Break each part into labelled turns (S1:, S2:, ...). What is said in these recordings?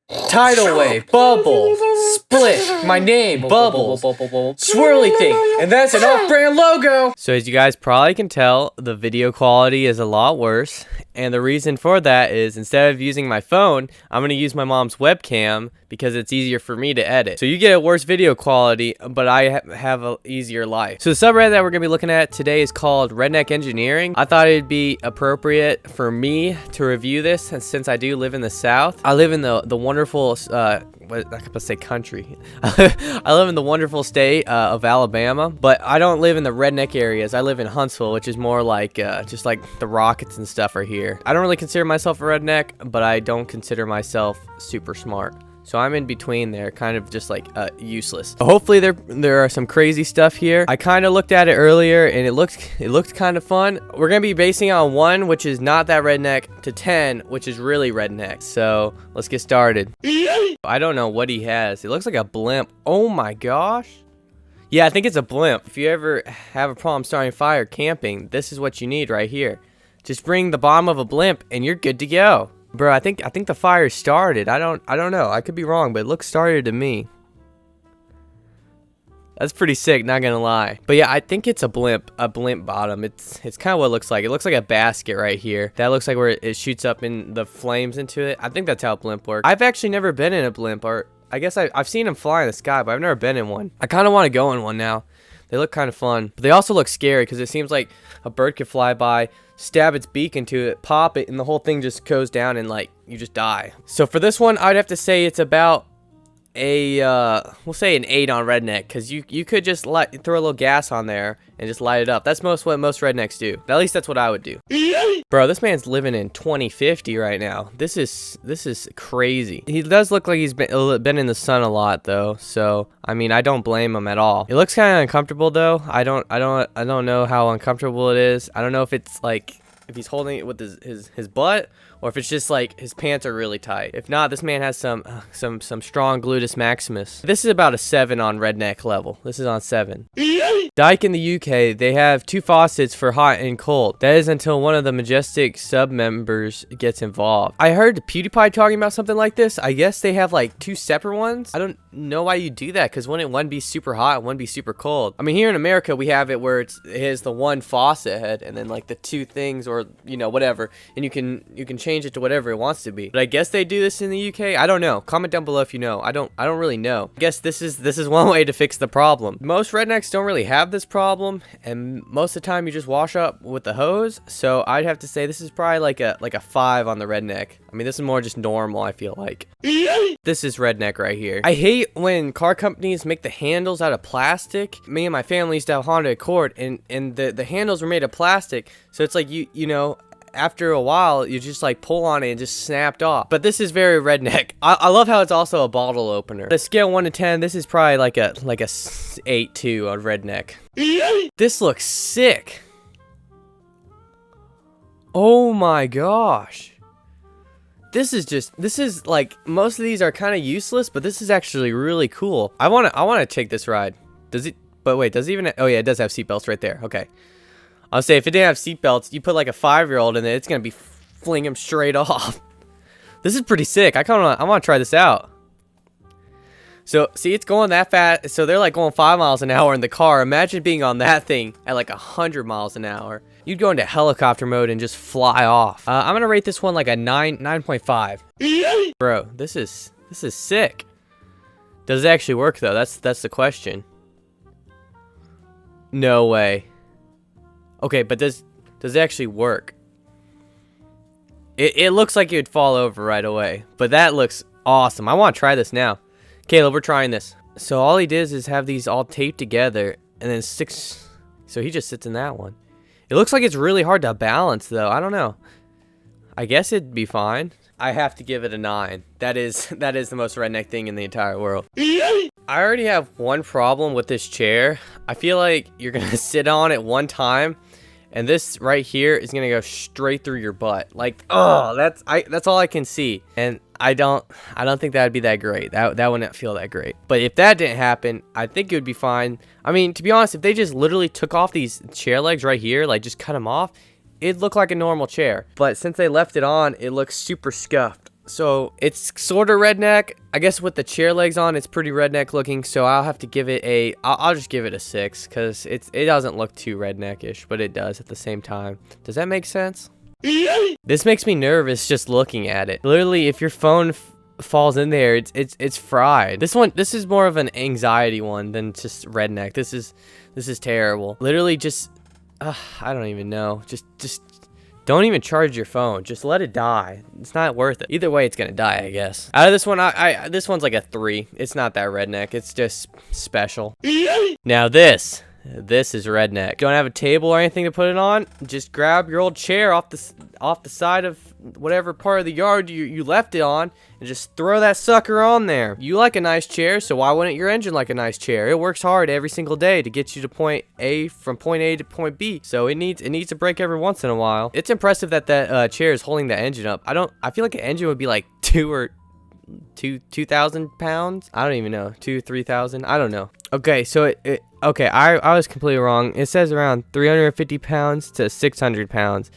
S1: Tidal wave, bubble, split, my name, bubbles, swirly thing, and that's an off-brand logo! So as you guys probably can tell, the video quality is a lot worse, and the reason for that is instead of using my phone, I'm going to use my mom's webcam because it's easier for me to edit. So you get a worse video quality, but I have an easier life. So the subreddit that we're going to be looking at today is called Redneck Engineering. I thought it'd be appropriate for me to review this since I do live in the South. I live in the wonderful, I could say country. I live in the wonderful state of Alabama, but I don't live in the redneck areas. I live in Huntsville, which is more like just like the Rockets and stuff are here. I don't really consider myself a redneck, but I don't consider myself super smart. So I'm in between there, kind of just like useless. Hopefully there are some crazy stuff here. I kind of looked at it earlier and it looked kind of fun. We're gonna be basing it on 1, which is not that redneck, to 10, which is really redneck. So let's get started. I don't know what he has. It looks like a blimp. Oh my gosh. Yeah, I think it's a blimp. If you ever have a problem starting a fire camping, this is what you need right here. Just bring the bottom of a blimp and you're good to go. Bro, I think the fire started. I don't know. I could be wrong, but it looks started to me. That's pretty sick, not gonna lie. But yeah, I think it's a blimp bottom. It's kind of what it looks like. It looks like a basket right here. That looks like where it shoots up in the flames into it. I think that's how a blimp works. I've actually never been in a blimp, or I guess I've seen them fly in the sky, but I've never been in one. I kind of want to go in one now. They look kind of fun, but they also look scary because it seems like a bird could fly by, stab its beak into it, pop it, and the whole thing just goes down and like you just die. So for this one, I'd have to say it's about a we'll say an 8 on redneck, because you could just throw a little gas on there and just light it up. That's what most rednecks do. At least that's what I would do. Bro, this man's living in 2050 right now. This is crazy. He does look like he's been in the sun a lot though, so I mean I don't blame him at all. It looks kind of uncomfortable though. I don't know how uncomfortable it is. I don't know if it's like if he's holding it with his butt, or if it's just like his pants are really tight. If not, this man has some strong gluteus maximus. This is about a 7 on redneck level. This is on 7. Dyke in the UK, they have 2 faucets for hot and cold. That is until one of the majestic sub members gets involved. I heard PewDiePie talking about something like this. I guess they have like 2 separate ones. I don't know why you do that, because wouldn't one be super hot and one be super cold? I mean, here in America we have it where it has the one faucet head and then like the 2 things, or you know, whatever, and you can change it to whatever it wants to be. But I guess they do this in the UK. I don't know. Comment down below if you know. I don't really know. I guess this is one way to fix the problem. Most rednecks don't really have this problem, and most of the time you just wash up with the hose. So I'd have to say this is probably like a 5 on the redneck. I mean, this is more just normal, I feel like. This is redneck right here. I hate when car companies make the handles out of plastic. Me and my family used to have Honda Accord, and the handles were made of plastic, so it's like you know, after a while you just like pull on it and just snapped off. But this is very redneck. I love how it's also a bottle opener. The scale 1 to 10, this is probably like a 8.2 on redneck. This looks sick. Oh my gosh. This is like, most of these are kind of useless, but this is actually really cool. I want to take this ride. Does it? But wait, does it even? Oh yeah, it does have seatbelts right there. Okay. I'll say if it didn't have seatbelts, you put like a 5-year-old in it, it's gonna be fling him straight off. This is pretty sick. I want to try this out. So see, it's going that fast. So they're like going 5 miles an hour in the car. Imagine being on that thing at like 100 miles an hour. You'd go into helicopter mode and just fly off. I'm gonna rate this one like a 9.5. Bro, this is sick. Does it actually work though? That's the question. No way. Okay, but does it actually work? It looks like it would fall over right away, but that looks awesome. I want to try this now. Caleb, we're trying this. So all he did is have these all taped together and then sticks. So he just sits in that one. It looks like it's really hard to balance though. I don't know. I guess it'd be fine. I have to give it a 9. That is the most redneck thing in the entire world. I already have one problem with this chair. I feel like you're gonna sit on it one time, and this right here is gonna go straight through your butt. Like, oh, that's all I can see, and I don't think that'd be that great. That wouldn't feel that great. But if that didn't happen, I think it would be fine. I mean, to be honest, if they just literally took off these chair legs right here, like just cut them off, it'd look like a normal chair. But since they left it on, it looks super scuffed. So it's sort of redneck. I guess with the chair legs on, it's pretty redneck looking. So I'll have to give it I'll just give it a 6 because it doesn't look too redneckish, but it does at the same time. Does that make sense? This makes me nervous just looking at it. Literally, if your phone falls in there, it's fried. This is more of an anxiety one than just redneck. This is terrible. Literally, just I don't even know. Just don't even charge your phone. Just let it die. It's not worth it. Either way, it's gonna die, I guess. Out of this one, this one's like a 3. It's not that redneck. It's just special. Now this is redneck. Don't have a table or anything to put it on. Just grab your old chair off the side of whatever part of the yard you left it on, and just throw that sucker on there. You like a nice chair, so why wouldn't your engine like a nice chair? It works hard every single day to get you to point A from point A to point B. So it needs to break every once in a while. It's impressive that chair is holding the engine up. I feel like an engine would be like 2,000 pounds. I don't even know. 3,000. I don't know. Okay, so okay, I was completely wrong. It says around 350 pounds to 600 pounds.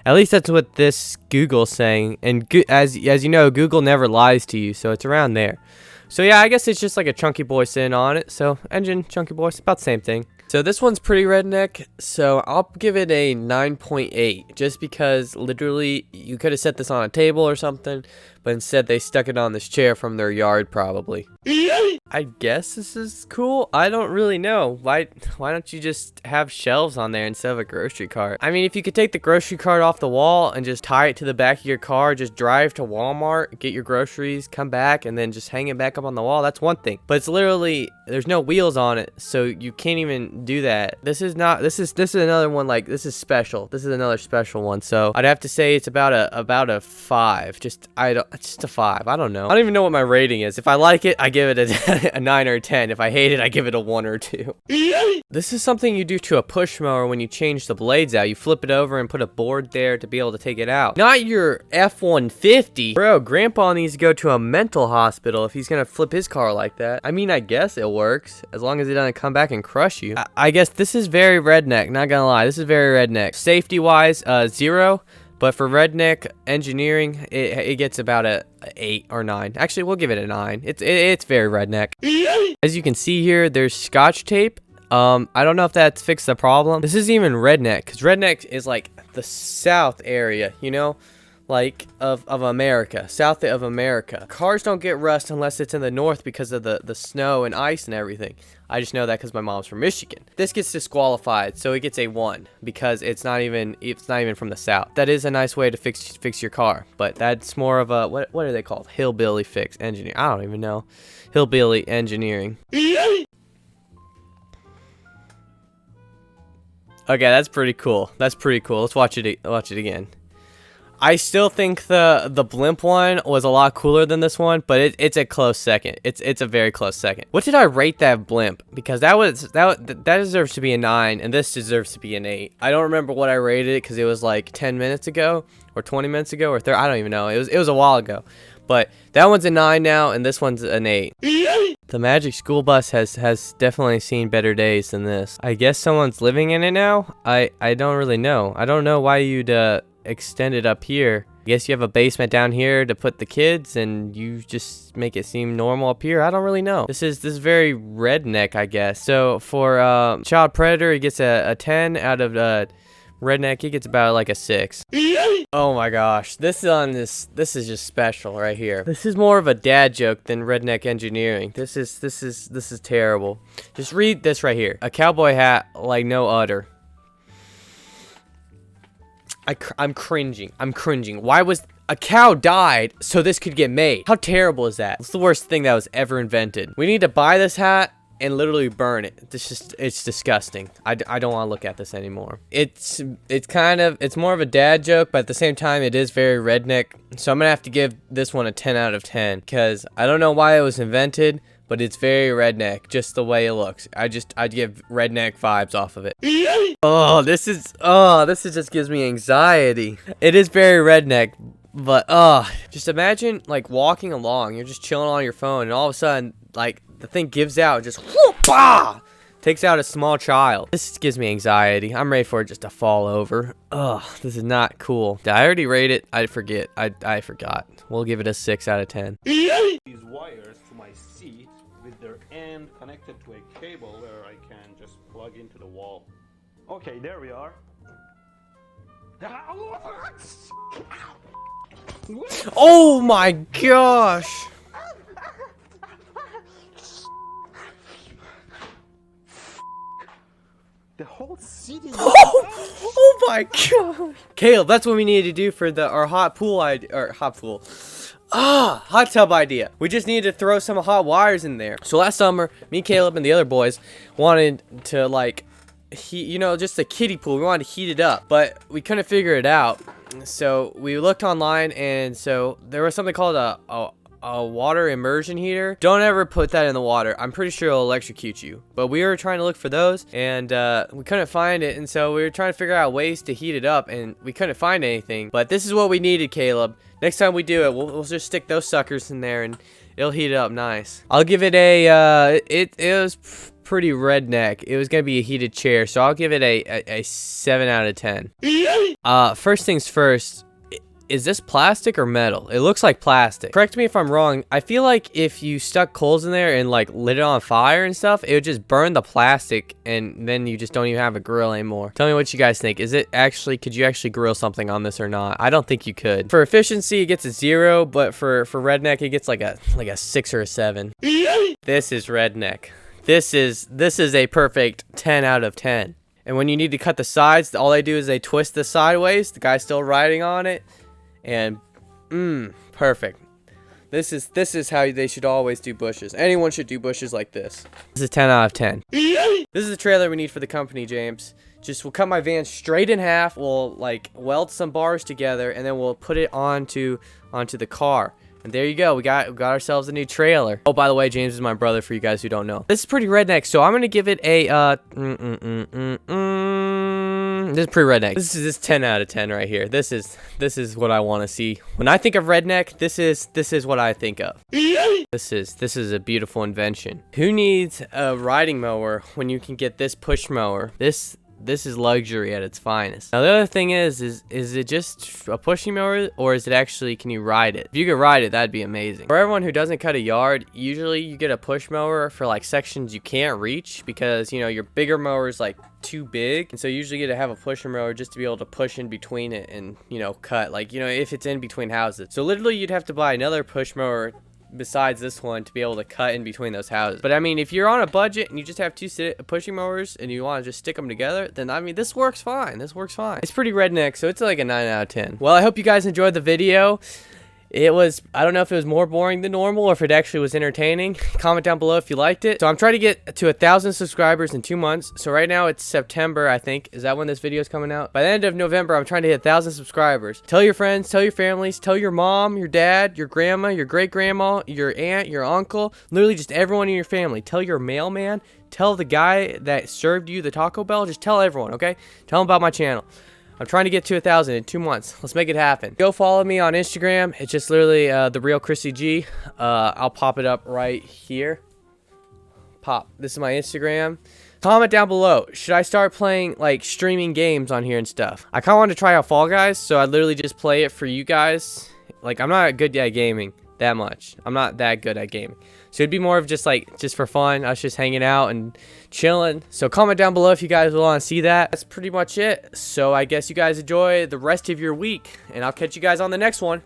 S1: At least that's what this Google's saying. And as you know, Google never lies to you, so it's around there. So yeah, I guess it's just like a chunky boy sitting on it. So engine, chunky boy, it's about the same thing. So this one's pretty redneck, so I'll give it a 9.8, just because literally you could have set this on a table or something, but instead they stuck it on this chair from their yard probably. I guess this is cool. I don't really know. Why don't you just have shelves on there instead of a grocery cart? I mean, if you could take the grocery cart off the wall and just tie it to the back of your car, just drive to Walmart, get your groceries, come back, and then just hang it back up on the wall, that's one thing. But it's literally, there's no wheels on it, so you can't even do that. This is another one, like, this is special. This is another special one, so I'd have to say it's about a 5. Just a 5. I don't know. I don't even know what my rating is. If I like it, I give it a 9 or a 10. If I hate it, I give it a 1 or 2. This is something you do to a push mower when you change the blades out. You flip it over and put a board there to be able to take it out. Not your F-150. Bro, Grandpa needs to go to a mental hospital if he's gonna flip his car like that. I mean, I guess it works, as long as it doesn't come back and crush you. I guess this is very redneck, not gonna lie. This is very redneck. Safety-wise, 0. But for redneck engineering, it gets about a 8 or 9. Actually, we'll give it a 9. It's very redneck. As you can see here, there's scotch tape. I don't know if that's fixed the problem. This is even redneck, because redneck is like the south area, you know? Like of America, south of America. Cars don't get rust unless it's in the north because of the snow and ice and everything. I just know that because my mom's from Michigan. This gets disqualified, so it gets a 1 because it's not even from the south. That is a nice way to fix your car, but that's more of a what are they called? Hillbilly fix engineer. I don't even know. Hillbilly engineering. Okay, that's pretty cool. That's pretty cool. Let's watch it again. I still think the blimp one was a lot cooler than this one, but it's a close second. It's a very close second. What did I rate that blimp? Because that deserves to be a 9, and this deserves to be an 8. I don't remember what I rated it because it was like 10 minutes ago, or 20 minutes ago, or 30. I don't even know. It was a while ago. But that one's a 9 now, and this one's an 8. The Magic School Bus has definitely seen better days than this. I guess someone's living in it now? I don't really know. I don't know why you'd extend it up here. I guess you have a basement down here to put the kids, and you just make it seem normal up here. I don't really know. This is very redneck, I guess. So for Child Predator, he gets a 10 out of redneck. He gets about like a 6. Oh my gosh, this is just special right here. This is more of a dad joke than redneck engineering. This is terrible. Just read this right here. A cowboy hat like no other. I'm cringing. Why was a cow died so this could get made? How terrible is that? It's the worst thing that was ever invented. We need to buy this hat and literally burn it. It's disgusting. I don't want to look at this anymore. It's more of a dad joke, but at the same time it is very redneck. So I'm gonna have to give this one a 10 out of 10 because I don't know why it was invented, but it's very redneck, just the way it looks. I'd give redneck vibes off of it. This just gives me anxiety. It is very redneck, but just imagine like walking along, you're just chilling on your phone, and all of a sudden, like, the thing gives out, just whoop, bah! Takes out a small child. This gives me anxiety. I'm ready for it just to fall over. Ugh, this is not cool. Did I already rate it? I forget. I forgot. We'll give it a 6 out of 10.
S2: These wires to my seat with their end connected to a cable where I can just plug into the wall. Okay, there we are.
S1: Oh my gosh!
S2: The whole seat is
S1: Oh my god! Caleb, that's what we needed to do for our hot tub idea. We just needed to throw some hot wires in there. So last summer, me, Caleb, and the other boys wanted to like just a kiddie pool. We wanted to heat it up, but we couldn't figure it out. So we looked online, and so there was something called a water immersion heater. Don't ever put that in the water. I'm pretty sure it'll electrocute you. But we were trying to look for those, and we couldn't find it. And so we were trying to figure out ways to heat it up, and we couldn't find anything. But this is what we needed, Caleb. Next time we do it, we'll just stick those suckers in there, and it'll heat it up nice. I'll give it a it was pretty redneck. It was gonna be a heated chair, so I'll give it a 7 out of 10. First things first, is this plastic or metal? It looks like plastic. Correct me if I'm wrong. I feel like if you stuck coals in there and like lit it on fire and stuff, it would just burn the plastic, and then you just don't even have a grill anymore. Tell me what you guys think. Could you actually grill something on this or not? I don't think you could. For efficiency, it gets a 0, but for redneck, it gets like a 6 or a 7. This is redneck. This is a perfect 10 out of 10. And when you need to cut the sides, all they do is they twist this sideways. The guy's still riding on it. And, perfect. This is how they should always do bushes. Anyone should do bushes like this. This is 10 out of 10. This is the trailer we need for the company, James. We'll cut my van straight in half. We'll, like, weld some bars together, and then we'll put it onto the car. And there you go. We got ourselves a new trailer. Oh, by the way, James is my brother, for you guys who don't know. This is pretty redneck, so I'm gonna give it a this is pretty redneck. This is 10 out of 10 right here. This is what I want to see. When I think of redneck, this is what I think of. This is a beautiful invention. Who needs a riding mower when you can get this push mower? This is luxury at its finest. Now the other thing is it just a pushing mower, or is it actually, can you ride it? If you could ride it, that'd be amazing. For everyone who doesn't cut a yard, usually you get a push mower for like sections you can't reach, because your bigger mower is like too big, and so you usually get to have a pusher mower just to be able to push in between it and cut, like if it's in between houses. So literally you'd have to buy another push mower besides this one to be able to cut in between those houses. But I mean, if you're on a budget and you just have 2 pushing mowers and you want to just stick them together, then I mean, this works fine. It's pretty redneck, so it's like a 9 out of 10. Well, I hope you guys enjoyed the video. I don't know if it was more boring than normal or if it actually was entertaining. Comment down below if you liked it. So I'm trying to get to 1,000 subscribers in 2 months. So right now it's September, I think. Is that when this video is coming out? By the end of November, I'm trying to hit 1,000 subscribers. Tell your friends, tell your families, tell your mom, your dad, your grandma, your great-grandma, your aunt, your uncle, literally just everyone in your family. Tell your mailman, tell the guy that served you the Taco Bell. Just tell everyone, okay? Tell them about my channel. I'm trying to get to 1,000 in 2 months. Let's make it happen. Go follow me on Instagram. It's just literally the real Chrissy G. I'll pop it up right here. This is my Instagram. Comment down below. Should I start playing like streaming games on here and stuff? I kind of want to try out Fall Guys, so I'd literally just play it for you guys. Like, I'm not good at gaming that much. I'm not that good at gaming. So it'd be more of just for fun, us just hanging out and chilling. So comment down below if you guys want to see that. That's pretty much it. So I guess you guys enjoy the rest of your week, and I'll catch you guys on the next one.